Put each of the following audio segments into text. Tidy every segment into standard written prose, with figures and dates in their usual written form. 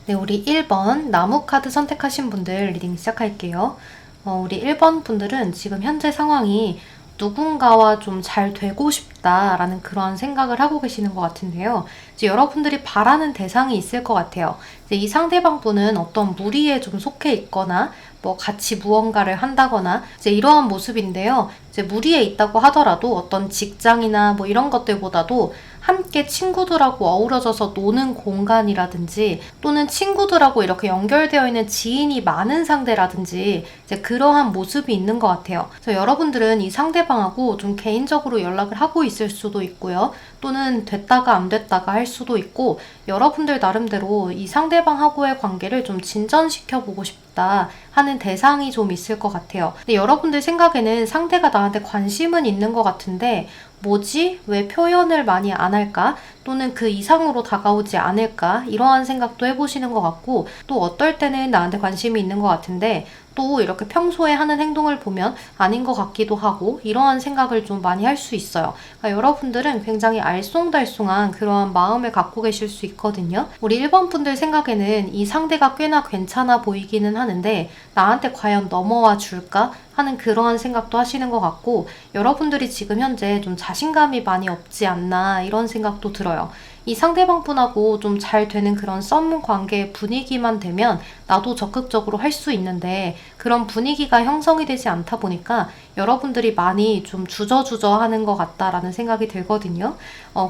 네, 우리 1번 나무 카드 선택하신 분들 리딩 시작할게요. 우리 1번 분들은 지금 현재 상황이 누군가와 좀 잘 되고 싶다라는 그런 생각을 하고 계시는 것 같은데요. 이제 여러분들이 바라는 대상이 있을 것 같아요. 이제 이 상대방 분은 어떤 무리에 좀 속해 있거나 뭐 같이 무언가를 한다거나 이제 이러한 모습인데요. 이제 무리에 있다고 하더라도 어떤 직장이나 뭐 이런 것들보다도 함께 친구들하고 어우러져서 노는 공간이라든지 또는 친구들하고 이렇게 연결되어 있는 지인이 많은 상대라든지 이제 그러한 모습이 있는 것 같아요. 그래서 여러분들은 이 상대방하고 좀 개인적으로 연락을 하고 있을 수도 있고요. 또는 됐다가 안 됐다가 할 수도 있고 여러분들 나름대로 이 상대방하고의 관계를 좀 진전시켜 보고 싶다 하는 대상이 좀 있을 것 같아요. 근데 여러분들 생각에는 상대가 나한테 관심은 있는 것 같은데 뭐지? 왜 표현을 많이 안 할까? 또는 그 이상으로 다가오지 않을까? 이러한 생각도 해보시는 것 같고 또 어떨 때는 나한테 관심이 있는 것 같은데 또 이렇게 평소에 하는 행동을 보면 아닌 것 같기도 하고 이러한 생각을 좀 많이 할 수 있어요. 그러니까 여러분들은 굉장히 알쏭달쏭한 그러한 마음을 갖고 계실 수 있거든요. 우리 1번 분들 생각에는 이 상대가 꽤나 괜찮아 보이기는 하는데 나한테 과연 넘어와 줄까? 하는 그러한 생각도 하시는 것 같고 여러분들이 지금 현재 좀 자신감이 많이 없지 않나 이런 생각도 들어요. 이 상대방 분하고 좀 잘 되는 그런 썸 관계의 분위기만 되면 나도 적극적으로 할 수 있는데 그런 분위기가 형성이 되지 않다 보니까 여러분들이 많이 좀 주저주저 하는 것 같다라는 생각이 들거든요.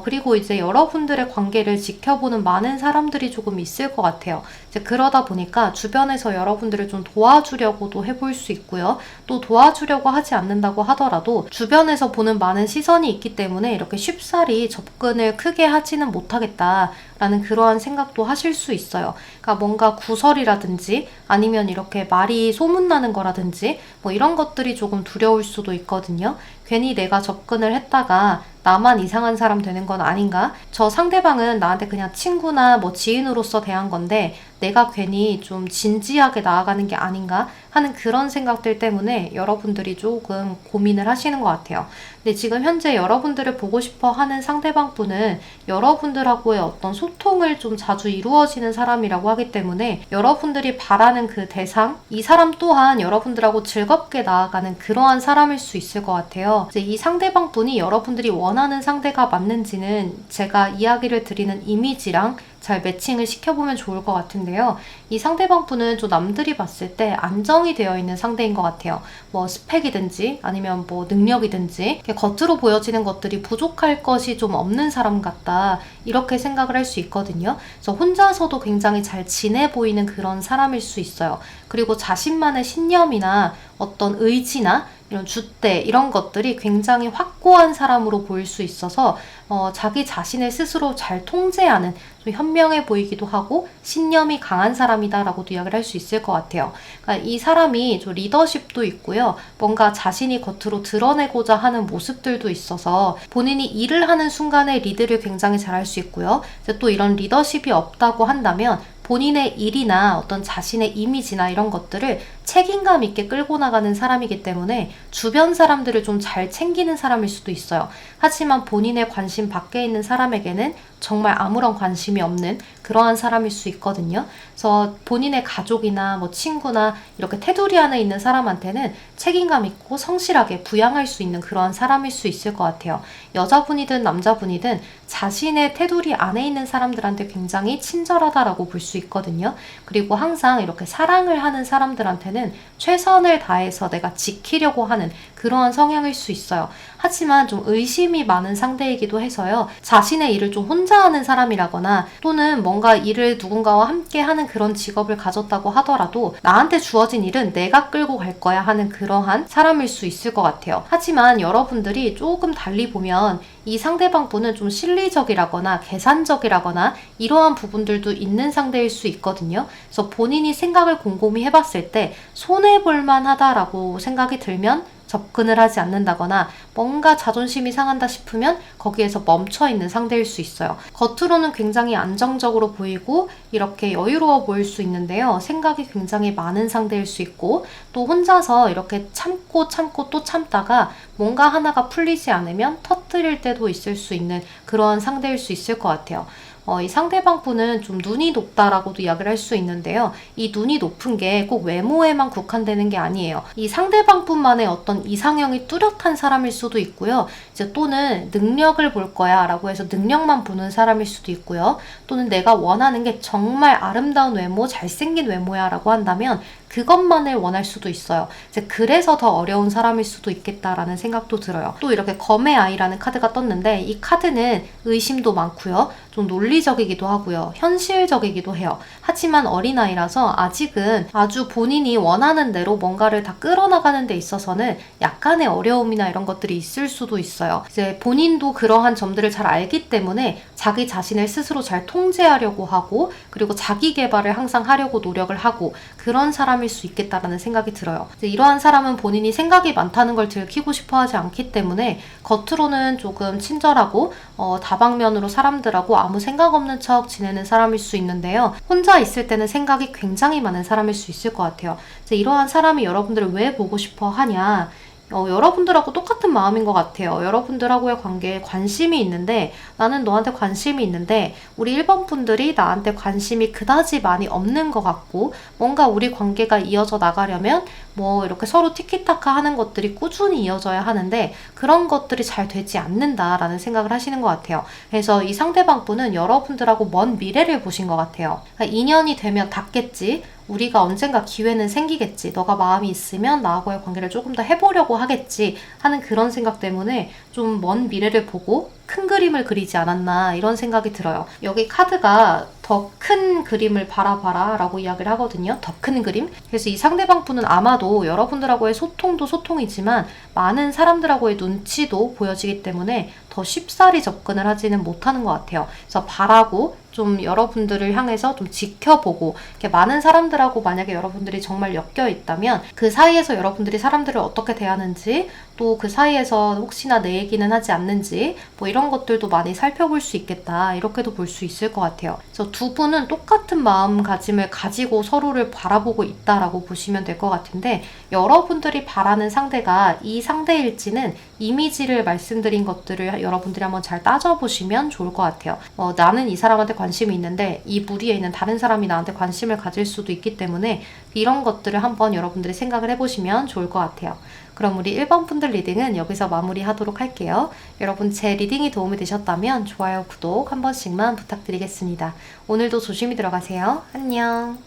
그리고 이제 여러분들의 관계를 지켜보는 많은 사람들이 조금 있을 것 같아요. 이제 그러다 보니까 주변에서 여러분들을 좀 도와주려고도 해볼 수 있고요. 또 도와주려고 하지 않는다고 하더라도 주변에서 보는 많은 시선이 있기 때문에 이렇게 쉽사리 접근을 크게 하지는 못하겠다라는 그러한 생각도 하실 수 있어요. 그러니까 뭔가 구설이라든지 아니면 이렇게 말이 소문나는 거라든지 뭐 이런 것들이 조금 두려울 수도 있거든요. 괜히 내가 접근을 했다가 나만 이상한 사람 되는 건 아닌가? 저 상대방은 나한테 그냥 친구나 뭐 지인으로서 대한 건데 내가 괜히 좀 진지하게 나아가는 게 아닌가 하는 그런 생각들 때문에 여러분들이 조금 고민을 하시는 것 같아요. 근데 지금 현재 여러분들을 보고 싶어 하는 상대방 분은 여러분들하고의 어떤 소통을 좀 자주 이루어지는 사람이라고 하기 때문에 여러분들이 바라는 그 대상, 이 사람 또한 여러분들하고 즐겁게 나아가는 그러한 사람일 수 있을 것 같아요. 이제 이 상대방 분이 여러분들이 원하는 상대가 맞는지는 제가 이야기를 드리는 이미지랑 잘 매칭을 시켜보면 좋을 것 같은데요. 이 상대방 분은 좀 남들이 봤을 때 안정이 되어 있는 상대인 것 같아요. 뭐 스펙이든지 아니면 뭐 능력이든지 겉으로 보여지는 것들이 부족할 것이 좀 없는 사람 같다. 이렇게 생각을 할 수 있거든요. 그래서 혼자서도 굉장히 잘 지내 보이는 그런 사람일 수 있어요. 그리고 자신만의 신념이나 어떤 의지나 이런 줏대 이런 것들이 굉장히 확고한 사람으로 보일 수 있어서 자기 자신을 스스로 잘 통제하는 좀 현명해 보이기도 하고 신념이 강한 사람이다라고도 이야기를 할 수 있을 것 같아요. 그러니까 이 사람이 좀 리더십도 있고요. 뭔가 자신이 겉으로 드러내고자 하는 모습들도 있어서 본인이 일을 하는 순간에 리드를 굉장히 잘 할 수 있고요. 이제 또 이런 리더십이 없다고 한다면 본인의 일이나 어떤 자신의 이미지나 이런 것들을 책임감 있게 끌고 나가는 사람이기 때문에 주변 사람들을 좀 잘 챙기는 사람일 수도 있어요. 하지만 본인의 관심 밖에 있는 사람에게는 정말 아무런 관심이 없는 그러한 사람일 수 있거든요. 그래서 본인의 가족이나 뭐 친구나 이렇게 테두리 안에 있는 사람한테는 책임감 있고 성실하게 부양할 수 있는 그러한 사람일 수 있을 것 같아요. 여자분이든 남자분이든 자신의 테두리 안에 있는 사람들한테 굉장히 친절하다라고 볼 수 있거든요. 그리고 항상 이렇게 사랑을 하는 사람들한테는 최선을 다해서 내가 지키려고 하는 그러한 성향일 수 있어요. 하지만 좀 의심이 많은 상대이기도 해서요. 자신의 일을 좀 혼자 하는 사람이라거나 또는 뭔가 일을 누군가와 함께 하는 그런 직업을 가졌다고 하더라도 나한테 주어진 일은 내가 끌고 갈 거야 하는 그러한 사람일 수 있을 것 같아요. 하지만 여러분들이 조금 달리 보면 이 상대방 분은 좀 실리적이라거나 계산적이라거나 이러한 부분들도 있는 상대일 수 있거든요. 그래서 본인이 생각을 곰곰이 해봤을 때 손해볼 만하다라고 생각이 들면 접근을 하지 않는다거나 뭔가 자존심이 상한다 싶으면 거기에서 멈춰있는 상대일 수 있어요. 겉으로는 굉장히 안정적으로 보이고 이렇게 여유로워 보일 수 있는데요. 생각이 굉장히 많은 상대일 수 있고 또 혼자서 이렇게 참고 또 참다가 뭔가 하나가 풀리지 않으면 터뜨릴 때도 있을 수 있는 그런 상대일 수 있을 것 같아요. 이 상대방 분은 좀 눈이 높다라고도 이야기를 할 수 있는데요. 이 눈이 높은 게 꼭 외모에만 국한되는 게 아니에요. 이 상대방 분만의 어떤 이상형이 뚜렷한 사람일 수도 있고요. 이제 또는 능력을 볼 거야 라고 해서 능력만 보는 사람일 수도 있고요. 또는 내가 원하는 게 정말 아름다운 외모, 잘생긴 외모야 라고 한다면 그것만을 원할 수도 있어요. 이제 그래서 더 어려운 사람일 수도 있겠다라는 생각도 들어요. 또 이렇게 검의 아이라는 카드가 떴는데 이 카드는 의심도 많고요. 좀 논리적이기도 하고요. 현실적이기도 해요. 하지만 어린아이라서 아직은 아주 본인이 원하는 대로 뭔가를 다 끌어나가는 데 있어서는 약간의 어려움이나 이런 것들이 있을 수도 있어요. 이제 본인도 그러한 점들을 잘 알기 때문에 자기 자신을 스스로 잘 통제하려고 하고 그리고 자기 개발을 항상 하려고 노력을 하고 그런 사람일 수 있겠다라는 생각이 들어요. 이제 이러한 사람은 본인이 생각이 많다는 걸 들키고 싶어 하지 않기 때문에 겉으로는 조금 친절하고 다방면으로 사람들하고 아무 생각 없는 척 지내는 사람일 수 있는데요. 혼자 있을 때는 생각이 굉장히 많은 사람일 수 있을 것 같아요. 이제 이러한 사람이 여러분들을 왜 보고 싶어 하냐? 여러분들하고 똑같은 마음인 것 같아요. 여러분들하고의 관계에 관심이 있는데 나는 너한테 관심이 있는데 우리 1번 분들이 나한테 관심이 그다지 많이 없는 것 같고 뭔가 우리 관계가 이어져 나가려면 뭐 이렇게 서로 티키타카 하는 것들이 꾸준히 이어져야 하는데 그런 것들이 잘 되지 않는다라는 생각을 하시는 것 같아요. 그래서 이 상대방 분은 여러분들하고 먼 미래를 보신 것 같아요. 그러니까 인연이 되면 닿겠지. 우리가 언젠가 기회는 생기겠지. 너가 마음이 있으면 나하고의 관계를 조금 더 해보려고 하겠지 하는 그런 생각 때문에 좀 먼 미래를 보고 큰 그림을 그리지 않았나 이런 생각이 들어요. 여기 카드가 더 큰 그림을 바라봐라 라고 이야기를 하거든요. 더 큰 그림. 그래서 이 상대방 분은 아마도 여러분들하고의 소통도 소통이지만 많은 사람들하고의 눈치도 보여지기 때문에 더 쉽사리 접근을 하지는 못하는 것 같아요. 그래서 바라고 좀 여러분들을 향해서 좀 지켜보고 이렇게 많은 사람들하고 만약에 여러분들이 정말 엮여 있다면 그 사이에서 여러분들이 사람들을 어떻게 대하는지 또 그 사이에서 혹시나 내 얘기는 하지 않는지 뭐 이런 것들도 많이 살펴볼 수 있겠다 이렇게도 볼 수 있을 것 같아요. 그래서 두 분은 똑같은 마음가짐을 가지고 서로를 바라보고 있다라고 보시면 될 것 같은데 여러분들이 바라는 상대가 이 상대일지는 이미지를 말씀드린 것들을 여러분들이 한번 잘 따져보시면 좋을 것 같아요. 나는 이 사람한테 관심이 있는데 이 무리에 있는 다른 사람이 나한테 관심을 가질 수도 있기 때문에 이런 것들을 한번 여러분들이 생각을 해보시면 좋을 것 같아요. 그럼 우리 1번 분들 리딩은 여기서 마무리하도록 할게요. 여러분 제 리딩이 도움이 되셨다면 좋아요, 구독 한 번씩만 부탁드리겠습니다. 오늘도 조심히 들어가세요. 안녕.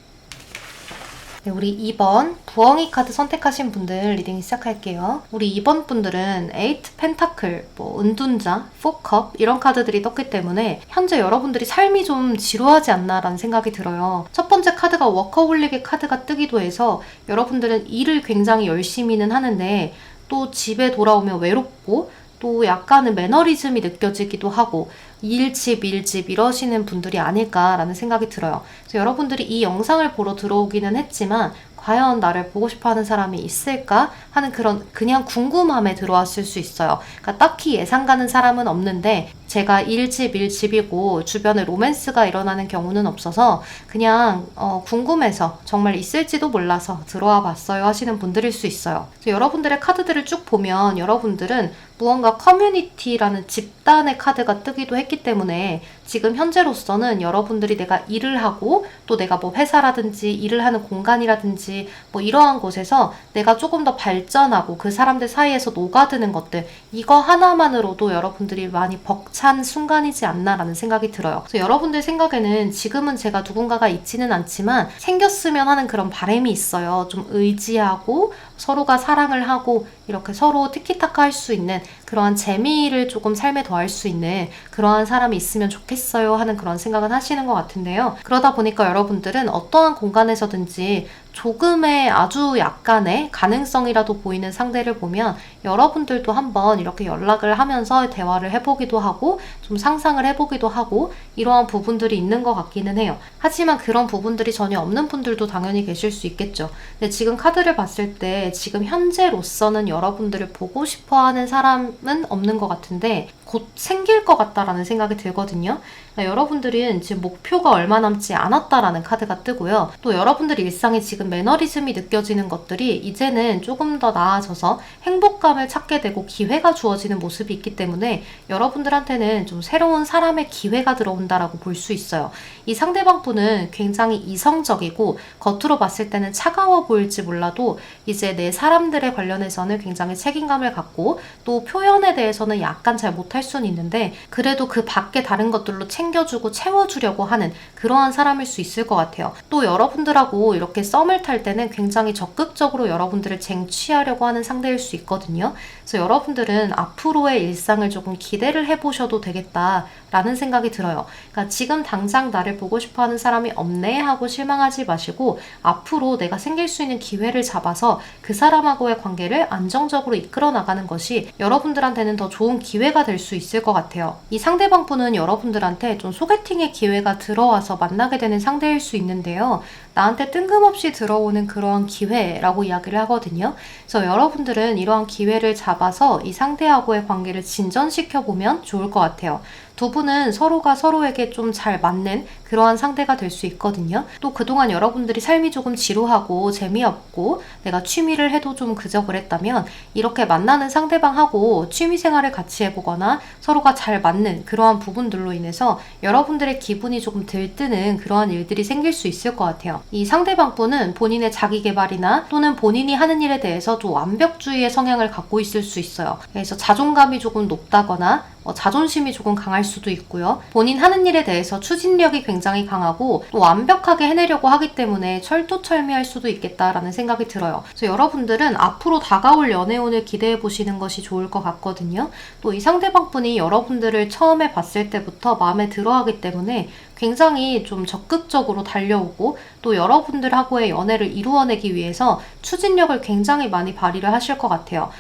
네, 우리 2번 부엉이 카드 선택하신 분들 리딩 시작할게요. 우리 2번 분들은 8 펜타클, 은둔자, 4컵 이런 카드들이 떴기 때문에 현재 여러분들이 삶이 좀 지루하지 않나라는 생각이 들어요. 첫 번째 카드가 워커홀릭의 카드가 뜨기도 해서 여러분들은 일을 굉장히 열심히는 하는데 또 집에 돌아오면 외롭고 또 약간은 매너리즘이 느껴지기도 하고 일집 이러시는 분들이 아닐까라는 생각이 들어요. 그래서 여러분들이 이 영상을 보러 들어오기는 했지만 과연 나를 보고 싶어하는 사람이 있을까 하는 그런 그냥 궁금함에 들어왔을 수 있어요. 그러니까 딱히 예상 가는 사람은 없는데 제가 1집이고 주변에 로맨스가 일어나는 경우는 없어서 그냥 궁금해서 정말 있을지도 몰라서 들어와 봤어요 하시는 분들일 수 있어요. 그래서 여러분들의 카드들을 쭉 보면 여러분들은 무언가 커뮤니티라는 집단의 카드가 뜨기도 했기 때문에 지금 현재로서는 여러분들이 내가 일을 하고 또 내가 뭐 회사라든지 일을 하는 공간이라든지 뭐 이러한 곳에서 내가 조금 더 발전하고 그 사람들 사이에서 녹아드는 것들 이거 하나만으로도 여러분들이 많이 벅찬 순간이지 않나라는 생각이 들어요. 그래서 여러분들 생각에는 지금은 제가 누군가가 있지는 않지만 생겼으면 하는 그런 바람이 있어요. 좀 의지하고 서로가 사랑을 하고 이렇게 서로 티키타카 할 수 있는 그러한 재미를 조금 삶에 더할 수 있는 그러한 사람이 있으면 좋겠어요 하는 그런 생각은 하시는 것 같은데요. 그러다 보니까 여러분들은 어떠한 공간에서든지 조금의 아주 약간의 가능성이라도 보이는 상대를 보면 여러분들도 한번 이렇게 연락을 하면서 대화를 해보기도 하고 좀 상상을 해보기도 하고 이러한 부분들이 있는 것 같기는 해요. 하지만 그런 부분들이 전혀 없는 분들도 당연히 계실 수 있겠죠. 근데 지금 카드를 봤을 때 지금 현재로서는 여러분들을 보고 싶어하는 사람은 없는 것 같은데 곧 생길 것 같다라는 생각이 들거든요. 여러분들은 지금 목표가 얼마 남지 않았다라는 카드가 뜨고요. 또 여러분들 일상에 지금 매너리즘이 느껴지는 것들이 이제는 조금 더 나아져서 행복감을 찾게 되고 기회가 주어지는 모습이 있기 때문에 여러분들한테는 좀 새로운 사람의 기회가 들어온다라고 볼 수 있어요. 이 상대방 분은 굉장히 이성적이고 겉으로 봤을 때는 차가워 보일지 몰라도 이제 내 사람들에 관련해서는 굉장히 책임감을 갖고 또 표현에 대해서는 약간 잘 못할 수는 있는데 그래도 그 밖에 다른 것들로 챙겨주고 채워주려고 하는 그러한 사람일 수 있을 것 같아요. 또 여러분들하고 이렇게 썸을 탈 때는 굉장히 적극적으로 여러분들을 쟁취하려고 하는 상대일 수 있거든요. 그래서 여러분들은 앞으로의 일상을 조금 기대를 해보셔도 되겠다라는 생각이 들어요. 그러니까 지금 당장 나를 보고 싶어하는 사람이 없네 하고 실망하지 마시고 앞으로 내가 생길 수 있는 기회를 잡아서 그 사람하고의 관계를 안정적으로 이끌어 나가는 것이 여러분들한테는 더 좋은 기회가 될 수 있을 것 같아요. 이 상대방 분은 여러분들한테 좀 소개팅의 기회가 들어와서 만나게 되는 상대일 수 있는데요. 나한테 뜬금없이 들어오는 그러한 기회라고 이야기를 하거든요. 그래서 여러분들은 이러한 기회를 잡아서 이 상대하고의 관계를 진전시켜 보면 좋을 것 같아요. 두 분은 서로가 서로에게 좀 잘 맞는 그러한 상대가 될 수 있거든요. 또 그동안 여러분들이 삶이 조금 지루하고 재미없고 내가 취미를 해도 좀 그저 그랬다면 이렇게 만나는 상대방하고 취미 생활을 같이 해보거나 서로가 잘 맞는 그러한 부분들로 인해서 여러분들의 기분이 조금 들뜨는 그러한 일들이 생길 수 있을 것 같아요. 이 상대방 분은 본인의 자기 개발이나 또는 본인이 하는 일에 대해서 좀 완벽주의의 성향을 갖고 있을 수 있어요. 그래서 자존감이 조금 높다거나 자존심이 조금 강할 수도 있고요. 본인 하는 일에 대해서 추진력이 굉장히 강하고 또 완벽하게 해내려고 하기 때문에 철두철미할 수도 있겠다라는 생각이 들어요. 그래서 여러분들은 앞으로 다가올 연애운을 기대해 보시는 것이 좋을 것 같거든요. 또 이 상대방 분이 여러분들을 처음에 봤을 때부터 마음에 들어하기 때문에 굉장히 좀 적극적으로 달려오고 또 여러분들하고의 연애를 이루어내기 위해서 추진력을 굉장히 많이 발휘를 하실 것 같아요.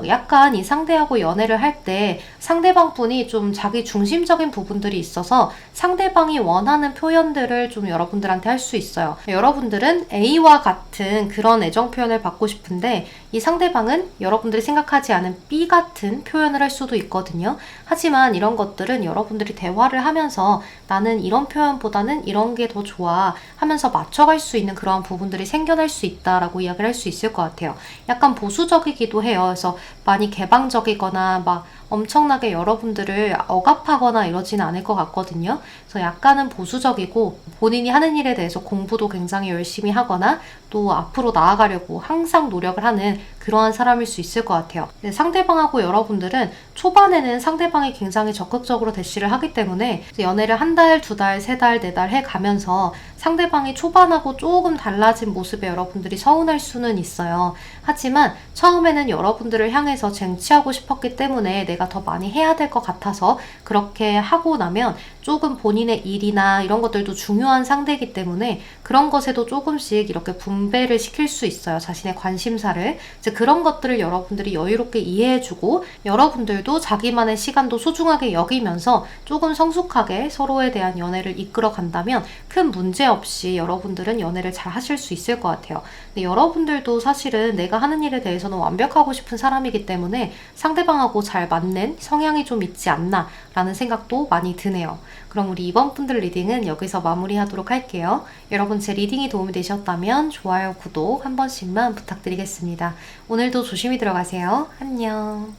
약간 이 상대하고 연애를 할 때 상대방 분이 좀 자기 중심적인 부분들이 있어서 상대방이 원하는 표현들을 좀 여러분들한테 할 수 있어요. 여러분들은 A와 같은 그런 애정 표현을 받고 싶은데 이 상대방은 여러분들이 생각하지 않은 B 같은 표현을 할 수도 있거든요. 하지만 이런 것들은 여러분들이 대화를 하면서 나는 이런 표현보다는 이런 게 더 좋아 하면서 맞춰갈 수 있는 그런 부분들이 생겨날 수 있다라고 이야기를 할 수 있을 것 같아요. 약간 보수적이기도 해요. 그래서 많이 개방적이거나 막 엄청나게 여러분들을 억압하거나 이러지는 않을 것 같거든요. 그래서 약간은 보수적이고 본인이 하는 일에 대해서 공부도 굉장히 열심히 하거나 또 앞으로 나아가려고 항상 노력을 하는 그러한 사람일 수 있을 것 같아요. 상대방하고 여러분들은 초반에는 상대방이 굉장히 적극적으로 대시를 하기 때문에 연애를 한 달, 두 달, 세 달, 네 달 해가면서 상대방이 초반하고 조금 달라진 모습에 여러분들이 서운할 수는 있어요. 하지만 처음에는 여러분들을 향해서 쟁취하고 싶었기 때문에 내가 더 많이 해야 될 것 같아서 그렇게 하고 나면 조금 본인의 일이나 이런 것들도 중요한 상대이기 때문에 그런 것에도 조금씩 이렇게 분배를 시킬 수 있어요. 자신의 관심사를. 이제 그런 것들을 여러분들이 여유롭게 이해해주고 여러분들도 자기만의 시간도 소중하게 여기면서 조금 성숙하게 서로에 대한 연애를 이끌어 간다면 큰 문제 없이 여러분들은 연애를 잘 하실 수 있을 것 같아요. 근데 여러분들도 사실은 내가 하는 일에 대해서는 완벽하고 싶은 사람이기 때문에 상대방하고 잘 맞는 성향이 좀 있지 않나 라는 생각도 많이 드네요. 그럼 우리 이번 분들 리딩은 여기서 마무리하도록 할게요. 여러분 제 리딩이 도움이 되셨다면 좋아요, 구독 한 번씩만 부탁드리겠습니다. 오늘도 조심히 들어가세요. 안녕.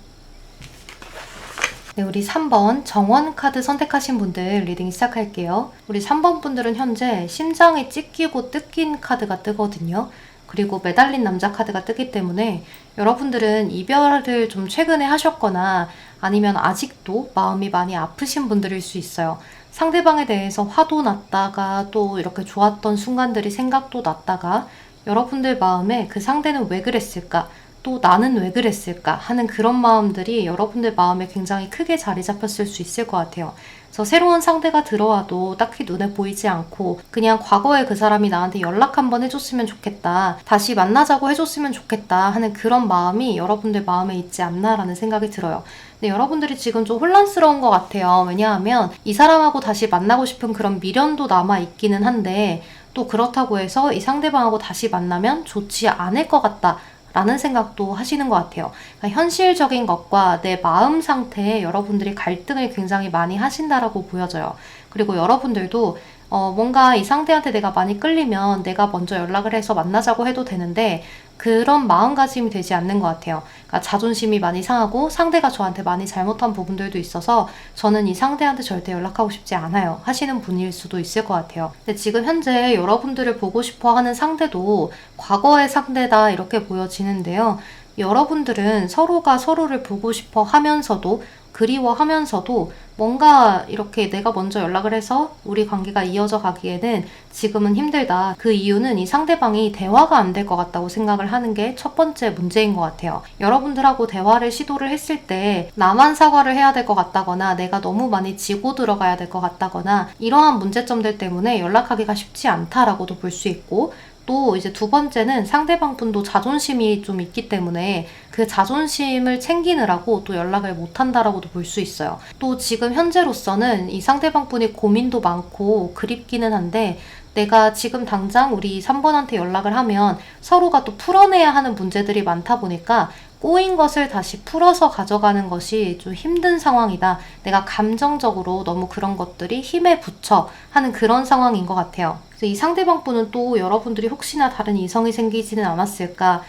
네, 우리 3번 정원 카드 선택하신 분들 리딩 시작할게요. 우리 3번 분들은 현재 심장이 찢기고 뜯긴 카드가 뜨거든요. 그리고 매달린 남자 카드가 뜨기 때문에 여러분들은 이별을 좀 최근에 하셨거나 아니면 아직도 마음이 많이 아프신 분들일 수 있어요. 상대방에 대해서 화도 났다가 또 이렇게 좋았던 순간들이 생각도 났다가 여러분들 마음에 그 상대는 왜 그랬을까? 또 나는 왜 그랬을까 하는 그런 마음들이 여러분들 마음에 굉장히 크게 자리 잡혔을 수 있을 것 같아요. 그래서 새로운 상대가 들어와도 딱히 눈에 보이지 않고 그냥 과거에 그 사람이 나한테 연락 한번 해줬으면 좋겠다, 다시 만나자고 해줬으면 좋겠다 하는 그런 마음이 여러분들 마음에 있지 않나라는 생각이 들어요. 근데 여러분들이 지금 좀 혼란스러운 것 같아요. 왜냐하면 이 사람하고 다시 만나고 싶은 그런 미련도 남아있기는 한데 또 그렇다고 해서 이 상대방하고 다시 만나면 좋지 않을 것 같다 라는 생각도 하시는 것 같아요. 그러니까 현실적인 것과 내 마음 상태에 여러분들이 갈등을 굉장히 많이 하신다라고 보여져요. 그리고 여러분들도 뭔가 이 상대한테 내가 많이 끌리면 내가 먼저 연락을 해서 만나자고 해도 되는데 그런 마음가짐이 되지 않는 것 같아요. 그러니까 자존심이 많이 상하고 상대가 저한테 많이 잘못한 부분들도 있어서 저는 이 상대한테 절대 연락하고 싶지 않아요 하시는 분일 수도 있을 것 같아요. 근데 지금 현재 여러분들을 보고 싶어 하는 상대도 과거의 상대다 이렇게 보여지는데요. 여러분들은 서로가 서로를 보고 싶어 하면서도 그리워하면서도 뭔가 이렇게 내가 먼저 연락을 해서 우리 관계가 이어져 가기에는 지금은 힘들다. 그 이유는 이 상대방이 대화가 안 될 것 같다고 생각을 하는 게 첫 번째 문제인 것 같아요. 여러분들하고 대화를 시도를 했을 때 나만 사과를 해야 될 것 같다거나 내가 너무 많이 지고 들어가야 될 것 같다거나 이러한 문제점들 때문에 연락하기가 쉽지 않다라고도 볼 수 있고 또 이제 두 번째는 상대방 분도 자존심이 좀 있기 때문에 그 자존심을 챙기느라고 또 연락을 못 한다라고도 볼 수 있어요. 또 지금 현재로서는 이 상대방 분이 고민도 많고 그립기는 한데 내가 지금 당장 우리 3번한테 연락을 하면 서로가 또 풀어내야 하는 문제들이 많다 보니까 꼬인 것을 다시 풀어서 가져가는 것이 좀 힘든 상황이다. 내가 감정적으로 너무 그런 것들이 힘에 부쳐 하는 그런 상황인 것 같아요. 그래서 이 상대방 분은 또 여러분들이 혹시나 다른 이성이 생기지는 않았을까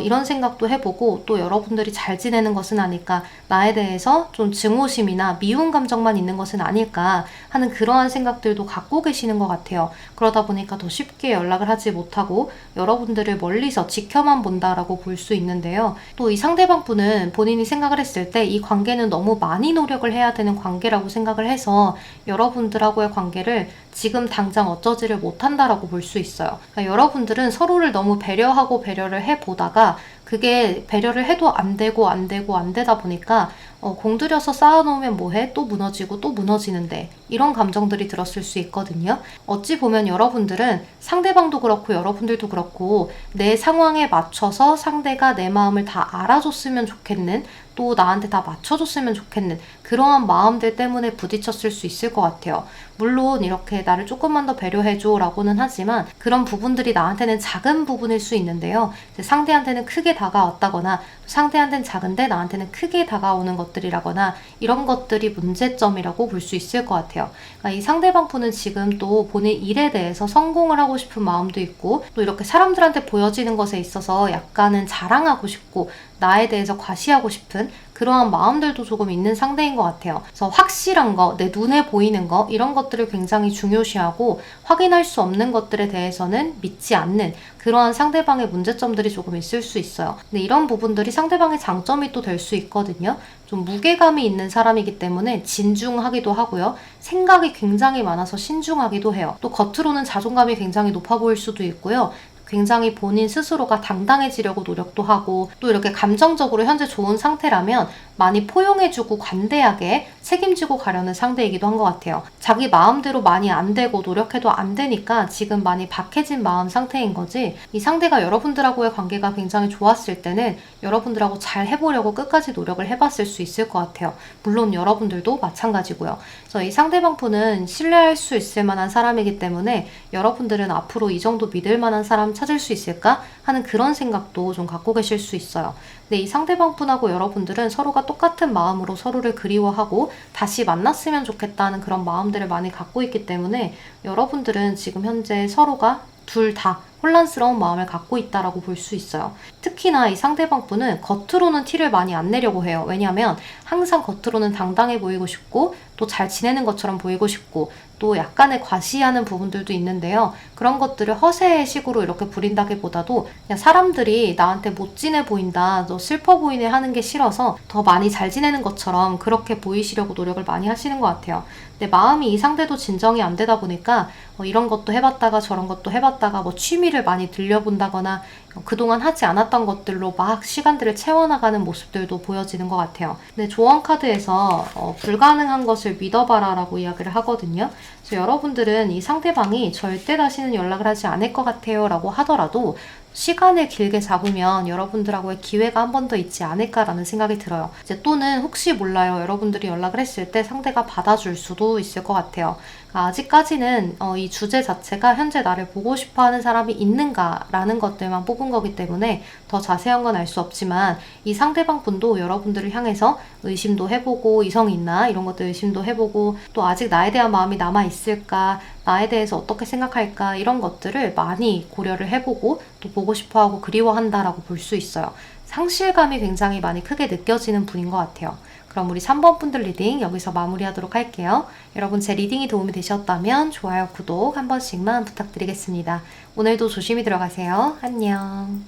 이런 생각도 해보고 또 여러분들이 잘 지내는 것은 아닐까 나에 대해서 좀 증오심이나 미운 감정만 있는 것은 아닐까 하는 그러한 생각들도 갖고 계시는 것 같아요. 그러다 보니까 더 쉽게 연락을 하지 못하고 여러분들을 멀리서 지켜만 본다라고 볼 수 있는데요. 또 이 상대방 분은 본인이 생각을 했을 때 이 관계는 너무 많이 노력을 해야 되는 관계라고 생각을 해서 여러분들하고의 관계를 지금 당장 어쩌지를 못한다라고 볼 수 있어요. 그러니까 여러분들은 서로를 너무 배려하고 배려를 해보다가 그게 배려를 해도 안 되고 안 되고 안 되다 보니까 공들여서 쌓아놓으면 뭐해? 또 무너지고 또 무너지는데 이런 감정들이 들었을 수 있거든요. 어찌 보면 여러분들은 상대방도 그렇고 여러분들도 그렇고 내 상황에 맞춰서 상대가 내 마음을 다 알아줬으면 좋겠는 또 나한테 다 맞춰줬으면 좋겠는 그러한 마음들 때문에 부딪혔을 수 있을 것 같아요. 물론 이렇게 나를 조금만 더 배려해줘 라고는 하지만 그런 부분들이 나한테는 작은 부분일 수 있는데요. 상대한테는 크게 다가왔다거나 상대한테는 작은데 나한테는 크게 다가오는 것들이라거나 이런 것들이 문제점이라고 볼 수 있을 것 같아요. 그러니까 이 상대방 분은 지금 또 본인 일에 대해서 성공을 하고 싶은 마음도 있고 또 이렇게 사람들한테 보여지는 것에 있어서 약간은 자랑하고 싶고 나에 대해서 과시하고 싶은 그러한 마음들도 조금 있는 상대인 것 같아요. 그래서 확실한 거, 내 눈에 보이는 거 이런 것들을 굉장히 중요시하고 확인할 수 없는 것들에 대해서는 믿지 않는 그러한 상대방의 문제점들이 조금 있을 수 있어요. 근데 이런 부분들이 상대방의 장점이 또 될 수 있거든요. 좀 무게감이 있는 사람이기 때문에 진중하기도 하고요. 생각이 굉장히 많아서 신중하기도 해요. 또 겉으로는 자존감이 굉장히 높아 보일 수도 있고요. 굉장히 본인 스스로가 당당해지려고 노력도 하고 또 이렇게 감정적으로 현재 좋은 상태라면 많이 포용해주고 관대하게 책임지고 가려는 상대이기도 한 것 같아요. 자기 마음대로 많이 안 되고 노력해도 안 되니까 지금 많이 박해진 마음 상태인 거지 이 상대가 여러분들하고의 관계가 굉장히 좋았을 때는 여러분들하고 잘 해보려고 끝까지 노력을 해봤을 수 있을 것 같아요. 물론 여러분들도 마찬가지고요. 그래서 이 상대방 분은 신뢰할 수 있을 만한 사람이기 때문에 여러분들은 앞으로 이 정도 믿을 만한 사람 찾을 수 있을까 하는 그런 생각도 좀 갖고 계실 수 있어요. 근데 이 상대방 분하고 여러분들은 서로가 똑같은 마음으로 서로를 그리워하고 다시 만났으면 좋겠다는 그런 마음들을 많이 갖고 있기 때문에 여러분들은 지금 현재 서로가 둘 다 혼란스러운 마음을 갖고 있다라고 볼 수 있어요. 특히나 이 상대방 분은 겉으로는 티를 많이 안 내려고 해요. 왜냐하면 항상 겉으로는 당당해 보이고 싶고 또 잘 지내는 것처럼 보이고 싶고 또 약간의 과시하는 부분들도 있는데요. 그런 것들을 허세의 식으로 이렇게 부린다기보다도 그냥 사람들이 나한테 못 지내 보인다, 너 슬퍼 보이네 하는 게 싫어서 더 많이 잘 지내는 것처럼 그렇게 보이시려고 노력을 많이 하시는 것 같아요. 근데 마음이 이 상대도 진정이 안 되다 보니까 이런 것도 해봤다가 저런 것도 해봤다가 뭐 취미를 많이 들려본다거나 그동안 하지 않았던 것들로 막 시간들을 채워나가는 모습들도 보여지는 것 같아요. 근데 조언 카드에서 불가능한 것을 믿어봐라 라고 이야기를 하거든요. 그래서 여러분들은 이 상대방이 절대 다시는 연락을 하지 않을 것 같아요 라고 하더라도 시간을 길게 잡으면 여러분들하고의 기회가 한 번 더 있지 않을까라는 생각이 들어요. 이제 또는 혹시 몰라요. 여러분들이 연락을 했을 때 상대가 받아줄 수도 있을 것 같아요. 아직까지는 이 주제 자체가 현재 나를 보고 싶어 하는 사람이 있는가라는 것들만 뽑은 거기 때문에 더 자세한 건 알 수 없지만 이 상대방 분도 여러분들을 향해서 의심도 해보고 이성이 있나 이런 것들 의심도 해보고 또 아직 나에 대한 마음이 남아있을까 나에 대해서 어떻게 생각할까 이런 것들을 많이 고려를 해보고 또 보고 싶어하고 그리워한다라고 볼 수 있어요. 상실감이 굉장히 많이 크게 느껴지는 분인 것 같아요. 그럼 우리 3번 분들 리딩 여기서 마무리하도록 할게요. 여러분 제 리딩이 도움이 되셨다면 좋아요, 구독 한 번씩만 부탁드리겠습니다. 오늘도 조심히 들어가세요. 안녕.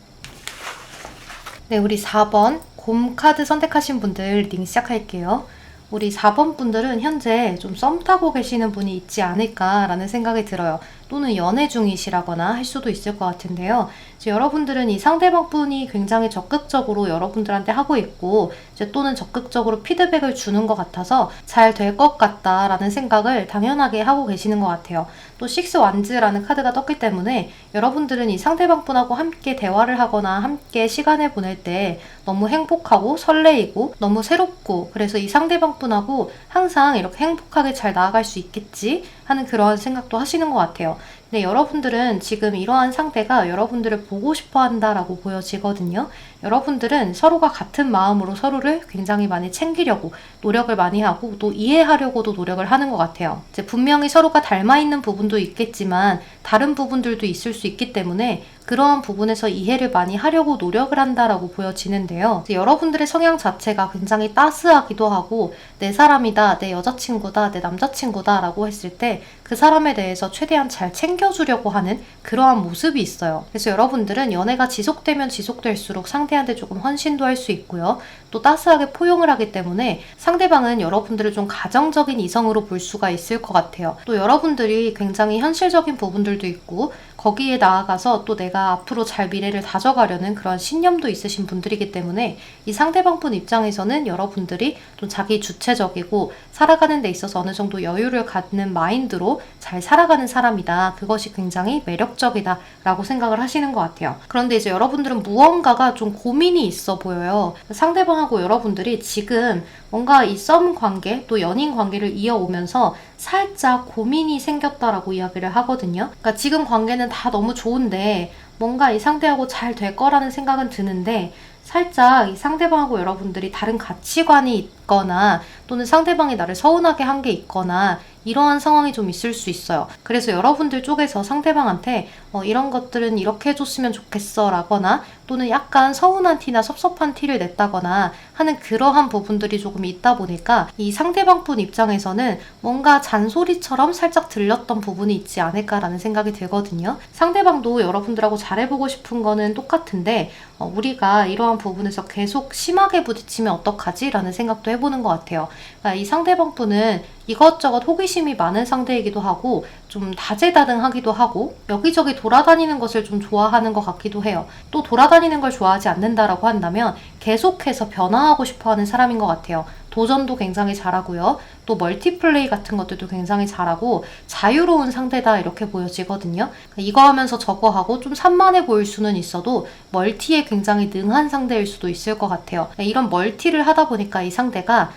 네, 우리 4번 곰 카드 선택하신 분들 리딩 시작할게요. 우리 4번 분들은 현재 좀 썸 타고 계시는 분이 있지 않을까라는 생각이 들어요. 또는 연애 중이시라거나 할 수도 있을 것 같은데요. 이제 여러분들은 이 상대방 분이 굉장히 적극적으로 여러분들한테 하고 있고 이제 또는 적극적으로 피드백을 주는 것 같아서 잘 될 것 같다라는 생각을 당연하게 하고 계시는 것 같아요. 또 식스 완즈라는 카드가 떴기 때문에 여러분들은 이 상대방 분하고 함께 대화를 하거나 함께 시간을 보낼 때 너무 행복하고 설레이고 너무 새롭고 그래서 이 상대방 분하고 항상 이렇게 행복하게 잘 나아갈 수 있겠지 하는 그런 생각도 하시는 것 같아요. 근데 여러분들은 지금 이러한 상대가 여러분들을 보고 싶어 한다라고 보여지거든요. 여러분들은 서로가 같은 마음으로 서로를 굉장히 많이 챙기려고 노력을 많이 하고 또 이해하려고도 노력을 하는 것 같아요. 이제 분명히 서로가 닮아 있는 부분도 있겠지만 다른 부분들도 있을 수 있기 때문에 그러한 부분에서 이해를 많이 하려고 노력을 한다라고 보여지는데요. 여러분들의 성향 자체가 굉장히 따스하기도 하고 내 사람이다, 내 여자친구다, 내 남자친구다 라고 했을 때 그 사람에 대해서 최대한 잘 챙겨주려고 하는 그러한 모습이 있어요. 그래서 여러분들은 연애가 지속되면 지속될수록 상대한테 조금 헌신도 할 수 있고요. 또 따스하게 포용을 하기 때문에 상대방은 여러분들을 좀 가정적인 이성으로 볼 수가 있을 것 같아요. 또 여러분들이 굉장히 현실적인 부분들도 있고 거기에 나아가서 또 내가 앞으로 잘 미래를 다져가려는 그런 신념도 있으신 분들이기 때문에 이 상대방 분 입장에서는 여러분들이 좀 자기 주체적이고 살아가는 데 있어서 어느 정도 여유를 갖는 마인드로 잘 살아가는 사람이다. 그것이 굉장히 매력적이다 라고 생각을 하시는 것 같아요. 그런데 이제 여러분들은 무언가가 좀 고민이 있어 보여요. 상대방하고 여러분들이 지금 뭔가 이 썸 관계 또 연인 관계를 이어오면서 살짝 고민이 생겼다라고 이야기를 하거든요. 그러니까 지금 관계는 다 너무 좋은데 뭔가 이 상대하고 잘 될 거라는 생각은 드는데 살짝 이 상대방하고 여러분들이 다른 가치관이 있거나 또는 상대방이 나를 서운하게 한 게 있거나 이러한 상황이 좀 있을 수 있어요. 그래서 여러분들 쪽에서 상대방한테 이런 것들은 이렇게 해줬으면 좋겠어 라거나 또는 약간 서운한 티나 섭섭한 티를 냈다거나 하는 그러한 부분들이 조금 있다 보니까 이 상대방 분 입장에서는 뭔가 잔소리처럼 살짝 들렸던 부분이 있지 않을까라는 생각이 들거든요. 상대방도 여러분들하고 잘해보고 싶은 거는 똑같은데 우리가 이러한 부분에서 계속 심하게 부딪히면 어떡하지? 라는 생각도 해보는 것 같아요. 그러니까 이 상대방 분은 이것저것 호기심이 많은 상대이기도 하고 좀 다재다능하기도 하고 여기저기 돌아다니는 것을 좀 좋아하는 것 같기도 해요. 또 돌아다니는 걸 좋아하지 않는다라고 한다면 계속해서 변화하고 싶어하는 사람인 것 같아요. 도전도 굉장히 잘하고요. 또 멀티플레이 같은 것들도 굉장히 잘하고 자유로운 상대다 이렇게 보여지거든요. 이거 하면서 저거 하고 좀 산만해 보일 수는 있어도 멀티에 굉장히 능한 상대일 수도 있을 것 같아요. 이런 멀티를 하다 보니까 이 상대가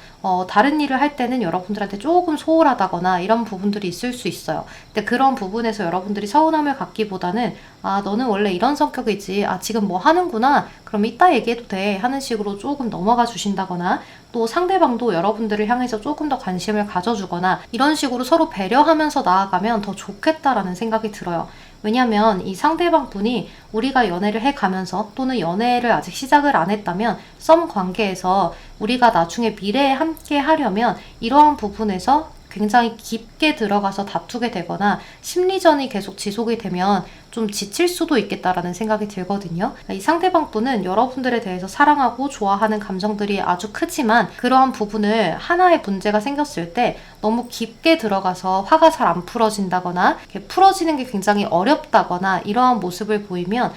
다른 일을 할 때는 여러분들한테 조금 소홀하다거나 이런 부분들이 있을 수 있어요. 근데 그런 부분에서 여러분들이 서운함을 갖기보다는 너는 원래 이런 성격이지. 지금 뭐 하는구나. 그럼 이따 얘기해도 돼. 하는 식으로 조금 넘어가 주신다거나 또 상대방도 여러분들을 향해서 조금 더 관심을 가져주거나 이런 식으로 서로 배려하면서 나아가면 더 좋겠다라는 생각이 들어요. 왜냐면 이 상대방 분이 우리가 연애를 해가면서 또는 연애를 아직 시작을 안 했다면 썸 관계에서 우리가 나중에 미래에 함께 하려면 이러한 부분에서 굉장히 깊게 들어가서 다투게 되거나 심리전이 계속 지속이 되면 좀 지칠 수도 있겠다라는 생각이 들거든요. 이 상대방 분은 여러분들에 대해서 사랑하고 좋아하는 감정들이 아주 크지만 그러한 부분을 하나의 문제가 생겼을 때 너무 깊게 들어가서 화가 잘 안 풀어진다거나 풀어지는 게 굉장히 어렵다거나 이러한 모습을 보이면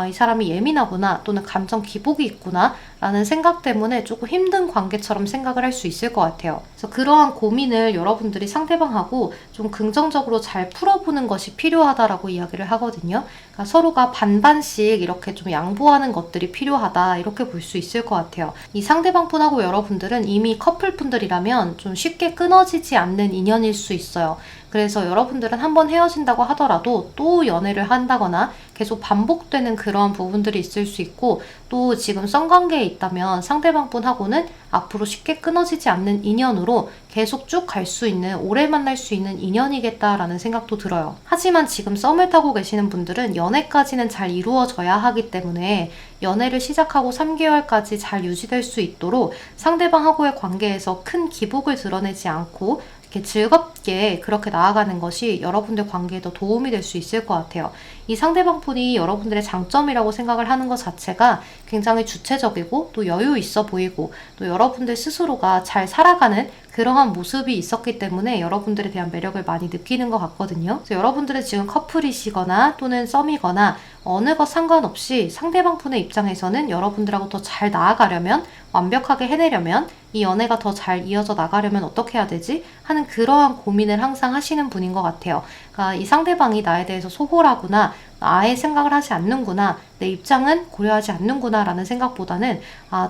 이 사람이 예민하구나 또는 감정 기복이 있구나 라는 생각 때문에 조금 힘든 관계처럼 생각을 할 수 있을 것 같아요. 그래서 그러한 고민을 여러분들이 상대방하고 좀 긍정적으로 잘 풀어보는 것이 필요하다라고 이야기를 하거든요. 그러니까 서로가 반반씩 이렇게 좀 양보하는 것들이 필요하다, 이렇게 볼 수 있을 것 같아요. 이 상대방 분하고 여러분들은 이미 커플분들이라면 좀 쉽게 끊어지지 않는 인연일 수 있어요. 그래서 여러분들은 한번 헤어진다고 하더라도 또 연애를 한다거나 계속 반복되는 그런 부분들이 있을 수 있고, 또 지금 썸관계에 있다면 상대방 분하고는 앞으로 쉽게 끊어지지 않는 인연으로 계속 쭉 갈 수 있는, 오래 만날 수 있는 인연이겠다라는 생각도 들어요. 하지만 지금 썸을 타고 계시는 분들은 연애까지는 잘 이루어져야 하기 때문에 연애를 시작하고 3개월까지 잘 유지될 수 있도록 상대방하고의 관계에서 큰 기복을 드러내지 않고 이렇게 즐겁게 그렇게 나아가는 것이 여러분들 관계에 더 도움이 될 수 있을 것 같아요. 이 상대방 분이 여러분들의 장점이라고 생각을 하는 것 자체가 굉장히 주체적이고 또 여유 있어 보이고, 또 여러분들 스스로가 잘 살아가는 그러한 모습이 있었기 때문에 여러분들에 대한 매력을 많이 느끼는 것 같거든요. 그래서 여러분들은 지금 커플이시거나 또는 썸이거나 어느 것 상관없이 상대방 분의 입장에서는 여러분들하고 더 잘 나아가려면, 완벽하게 해내려면, 이 연애가 더 잘 이어져 나가려면 어떻게 해야 되지? 하는 그러한 고민을 항상 하시는 분인 것 같아요. 그러니까 이 상대방이 나에 대해서 소홀하구나, 아예 생각을 하지 않는구나, 내 입장은 고려하지 않는구나 라는 생각보다는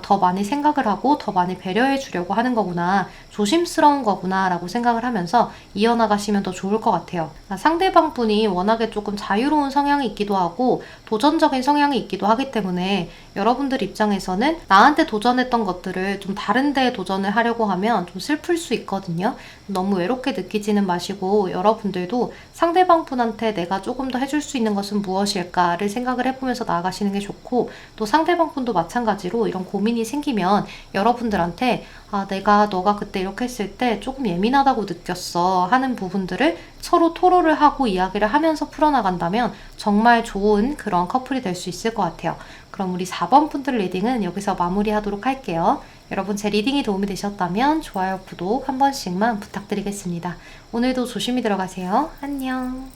더 많이 생각을 하고 더 많이 배려해 주려고 하는 거구나, 조심스러운 거구나 라고 생각을 하면서 이어나가시면 더 좋을 것 같아요. 그러니까 상대방 분이 워낙에 조금 자유로운 성향이 있기도 하고 도전적인 성향이 있기도 하기 때문에 여러분들 입장에서는 나한테 도전했던 것들을 좀 다른 데에 도전을 하려고 하면 좀 슬플 수 있거든요. 너무 외롭게 느끼지는 마시고 여러분들도 상대방 분한테 내가 조금 더 해줄 수 있는 것은 무엇일까를 생각을 해보면서 나아가시는 게 좋고, 또 상대방 분도 마찬가지로 이런 고민이 생기면 여러분들한테 내가 너가 그때 이렇게 했을 때 조금 예민하다고 느꼈어 하는 부분들을 서로 토로를 하고 이야기를 하면서 풀어나간다면 정말 좋은 그런 커플이 될 수 있을 것 같아요. 그럼 우리 4번 분들 리딩은 여기서 마무리하도록 할게요. 여러분 제 리딩이 도움이 되셨다면 좋아요, 구독 한 번씩만 부탁드리겠습니다. 오늘도 조심히 들어가세요. 안녕.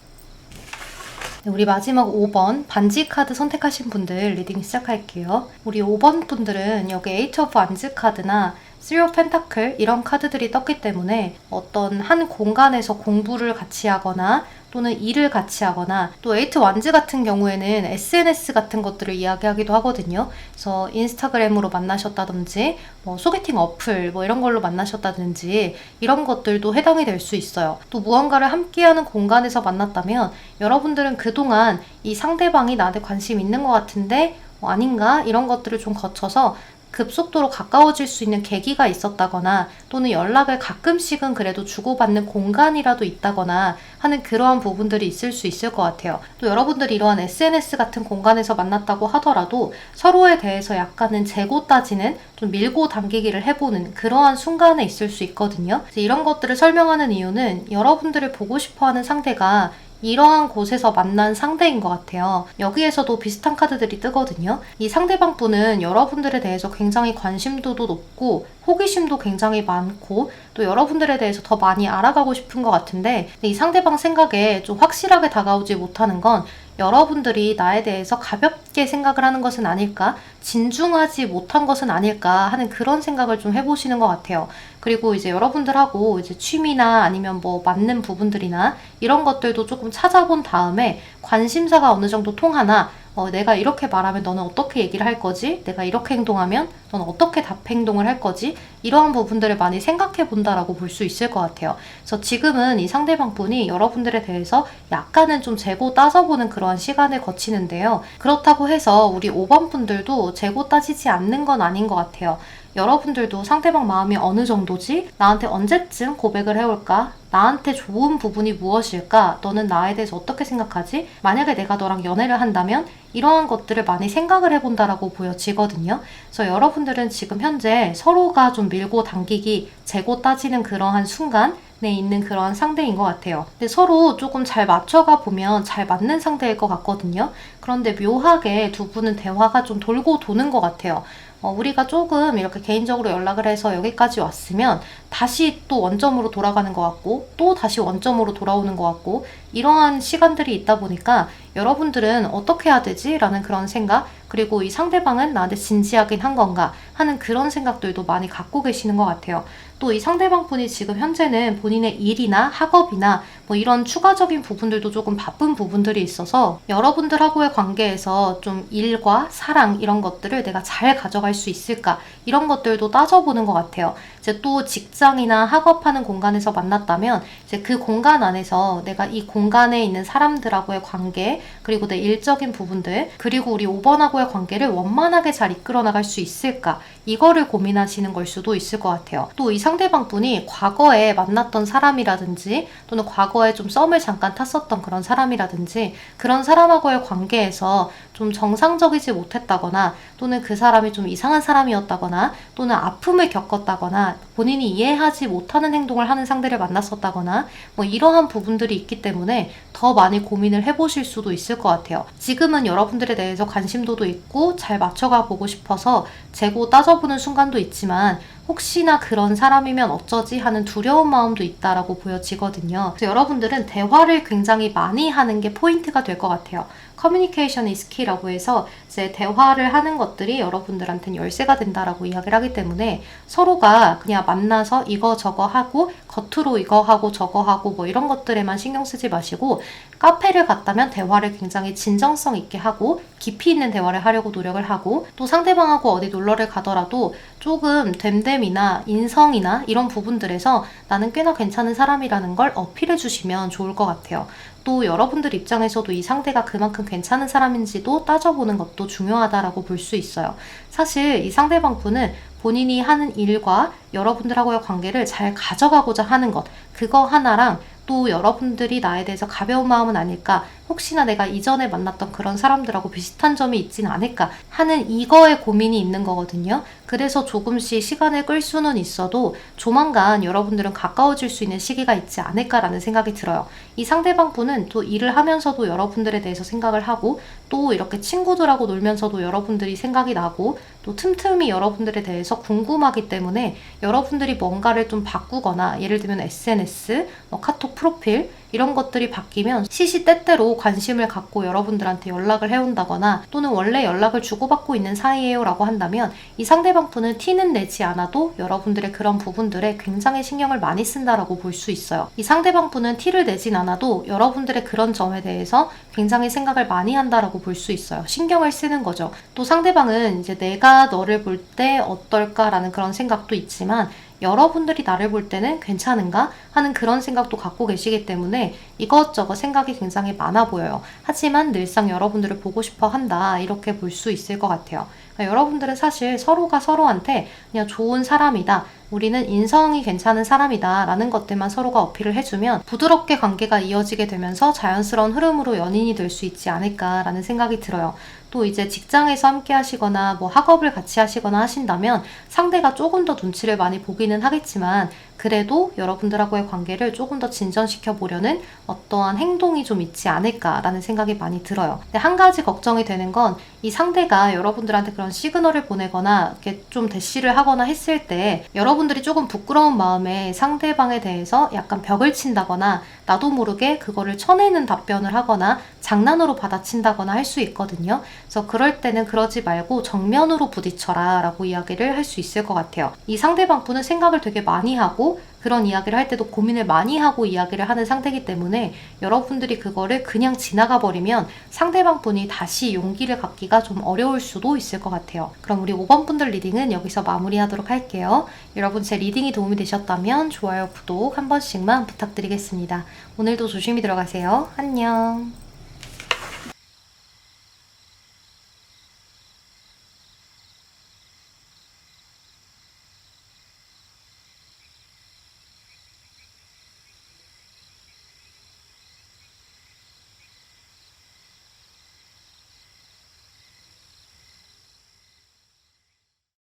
네, 우리 마지막 5번 반지 카드 선택하신 분들 리딩 시작할게요. 우리 5번 분들은 여기 에이트 오브 완즈 카드나 3 오브 펜타클 이런 카드들이 떴기 때문에 어떤 한 공간에서 공부를 같이 하거나 또는 일을 같이 하거나, 또 에이트 완즈 같은 경우에는 SNS 같은 것들을 이야기하기도 하거든요. 그래서 인스타그램으로 만나셨다든지 소개팅 어플 이런 걸로 만나셨다든지 이런 것들도 해당이 될 수 있어요. 또 무언가를 함께하는 공간에서 만났다면 여러분들은 그동안 이 상대방이 나한테 관심 있는 것 같은데 아닌가? 이런 것들을 좀 거쳐서 급속도로 가까워질 수 있는 계기가 있었다거나, 또는 연락을 가끔씩은 그래도 주고받는 공간이라도 있다거나 하는 그러한 부분들이 있을 수 있을 것 같아요. 또 여러분들이 이러한 SNS 같은 공간에서 만났다고 하더라도 서로에 대해서 약간은 재고 따지는, 좀 밀고 당기기를 해보는 그러한 순간에 있을 수 있거든요. 이런 것들을 설명하는 이유는 여러분들을 보고 싶어하는 상대가 이러한 곳에서 만난 상대인 것 같아요. 여기에서도 비슷한 카드들이 뜨거든요. 이 상대방 분은 여러분들에 대해서 굉장히 관심도도 높고 호기심도 굉장히 많고 또 여러분들에 대해서 더 많이 알아가고 싶은 것 같은데, 이 상대방 생각에 좀 확실하게 다가오지 못하는 건 여러분들이 나에 대해서 가볍게 생각을 하는 것은 아닐까, 진중하지 못한 것은 아닐까 하는 그런 생각을 좀 해보시는 것 같아요. 그리고 이제 여러분들하고 이제 취미나 아니면 맞는 부분들이나 이런 것들도 조금 찾아본 다음에 관심사가 어느 정도 통하나, 내가 이렇게 말하면 너는 어떻게 얘기를 할 거지? 내가 이렇게 행동하면 너는 어떻게 답 행동을 할 거지? 이러한 부분들을 많이 생각해 본다라고 볼 수 있을 것 같아요. 그래서 지금은 이 상대방 분이 여러분들에 대해서 약간은 좀 재고 따져보는 그러한 시간을 거치는데요. 그렇다고 해서 우리 5번 분들도 재고 따지지 않는 건 아닌 것 같아요. 여러분들도 상대방 마음이 어느 정도지? 나한테 언제쯤 고백을 해올까? 나한테 좋은 부분이 무엇일까? 너는 나에 대해서 어떻게 생각하지? 만약에 내가 너랑 연애를 한다면 이러한 것들을 많이 생각을 해본다라고 보여지거든요. 그래서 여러분들은 지금 현재 서로가 좀 밀고 당기기, 재고 따지는 그러한 순간, 있는 그런 상대인 것 같아요. 근데 서로 조금 잘 맞춰가 보면 잘 맞는 상대일 것 같거든요. 그런데 묘하게 두 분은 대화가 좀 돌고 도는 것 같아요. 우리가 조금 이렇게 개인적으로 연락을 해서 여기까지 왔으면 다시 또 원점으로 돌아가는 것 같고 또 다시 원점으로 돌아오는 것 같고 이러한 시간들이 있다 보니까 여러분들은 어떻게 해야 되지? 라는 그런 생각, 그리고 이 상대방은 나한테 진지하긴 한 건가 하는 그런 생각들도 많이 갖고 계시는 것 같아요. 또 이 상대방 분이 지금 현재는 본인의 일이나 학업이나 뭐 이런 추가적인 부분들도 조금 바쁜 부분들이 있어서 여러분들하고의 관계에서 좀 일과 사랑 이런 것들을 내가 잘 가져갈 수 있을까 이런 것들도 따져보는 것 같아요. 이제 또 직장이나 학업하는 공간에서 만났다면 이제 그 공간 안에서 내가 이 공간에 있는 사람들하고의 관계, 그리고 내 일적인 부분들, 그리고 우리 5번하고의 관계를 원만하게 잘 이끌어 나갈 수 있을까 이거를 고민하시는 걸 수도 있을 것 같아요. 또 이 상대방 분이 과거에 만났던 사람이라든지 또는 과거에 좀 썸을 잠깐 탔었던 그런 사람이라든지 그런 사람하고의 관계에서 좀 정상적이지 못했다거나 또는 그 사람이 좀 이상한 사람이었다거나 또는 아픔을 겪었다거나 본인이 이해하지 못하는 행동을 하는 상대를 만났었다거나 뭐 이러한 부분들이 있기 때문에 더 많이 고민을 해보실 수도 있을 것 같아요. 지금은 여러분들에 대해서 관심도도 있고 잘 맞춰가 보고 싶어서 재고 따져보는 순간도 있지만 혹시나 그런 사람이면 어쩌지 하는 두려운 마음도 있다라고 보여지거든요. 그래서 여러분들은 대화를 굉장히 많이 하는 게 포인트가 될 것 같아요. 커뮤니케이션 is key라고 해서 이제 대화를 하는 것들이 여러분들한테는 열쇠가 된다라고 이야기를 하기 때문에 서로가 그냥 만나서 이거 저거 하고 겉으로 이거 하고 저거 하고 뭐 이런 것들에만 신경 쓰지 마시고 카페를 갔다면 대화를 굉장히 진정성 있게 하고 깊이 있는 대화를 하려고 노력을 하고 또 상대방하고 어디 놀러를 가더라도 조금 됨됨이나 인성이나 이런 부분들에서 나는 꽤나 괜찮은 사람이라는 걸 어필해 주시면 좋을 것 같아요. 또 여러분들 입장에서도 이 상대가 그만큼 괜찮은 사람인지도 따져보는 것도 중요하다라고 볼 수 있어요. 사실 이 상대방 분은 본인이 하는 일과 여러분들하고의 관계를 잘 가져가고자 하는 것, 그거 하나랑 또 여러분들이 나에 대해서 가벼운 마음은 아닐까, 혹시나 내가 이전에 만났던 그런 사람들하고 비슷한 점이 있진 않을까 하는 이거에 고민이 있는 거거든요. 그래서 조금씩 시간을 끌 수는 있어도 조만간 여러분들은 가까워질 수 있는 시기가 있지 않을까라는 생각이 들어요. 이 상대방 분은 또 일을 하면서도 여러분들에 대해서 생각을 하고 또 이렇게 친구들하고 놀면서도 여러분들이 생각이 나고 또 틈틈이 여러분들에 대해서 궁금하기 때문에 여러분들이 뭔가를 좀 바꾸거나 예를 들면 SNS, 카톡 프로필 이런 것들이 바뀌면 시시때때로 관심을 갖고 여러분들한테 연락을 해온다거나 또는 원래 연락을 주고받고 있는 사이예요 라고 한다면 이 상대방 분은 티는 내지 않아도 여러분들의 그런 부분들에 굉장히 신경을 많이 쓴다라고 볼 수 있어요. 이 상대방 분은 티를 내진 않아도 여러분들의 그런 점에 대해서 굉장히 생각을 많이 한다라고 볼 수 있어요. 신경을 쓰는 거죠. 또 상대방은 이제 내가 너를 볼 때 어떨까라는 그런 생각도 있지만 여러분들이 나를 볼 때는 괜찮은가 하는 그런 생각도 갖고 계시기 때문에 이것저것 생각이 굉장히 많아 보여요. 하지만 늘상 여러분들을 보고 싶어 한다 이렇게 볼 수 있을 것 같아요. 그러니까 여러분들은 사실 서로가 서로한테 그냥 좋은 사람이다, 우리는 인성이 괜찮은 사람이다 라는 것들만 서로가 어필을 해주면 부드럽게 관계가 이어지게 되면서 자연스러운 흐름으로 연인이 될 수 있지 않을까라는 생각이 들어요. 또 이제 직장에서 함께 하시거나 뭐 학업을 같이 하시거나 하신다면 상대가 조금 더 눈치를 많이 보기는 하겠지만 그래도 여러분들하고의 관계를 조금 더 진전시켜 보려는 어떠한 행동이 좀 있지 않을까라는 생각이 많이 들어요. 근데 한 가지 걱정이 되는 건 이 상대가 여러분들한테 그런 시그널을 보내거나 이렇게 좀 대시를 하거나 했을 때 여러분들이 조금 부끄러운 마음에 상대방에 대해서 약간 벽을 친다거나 나도 모르게 그거를 쳐내는 답변을 하거나 장난으로 받아친다거나 할 수 있거든요. 그래서 그럴 때는 그러지 말고 정면으로 부딪혀라 라고 이야기를 할 수 있을 것 같아요. 이 상대방 분은 생각을 되게 많이 하고 그런 이야기를 할 때도 고민을 많이 하고 이야기를 하는 상태이기 때문에 여러분들이 그거를 그냥 지나가 버리면 상대방 분이 다시 용기를 갖기가 좀 어려울 수도 있을 것 같아요. 그럼 우리 5번 분들 리딩은 여기서 마무리하도록 할게요. 여러분 제 리딩이 도움이 되셨다면 좋아요, 구독 한 번씩만 부탁드리겠습니다. 오늘도 조심히 들어가세요. 안녕.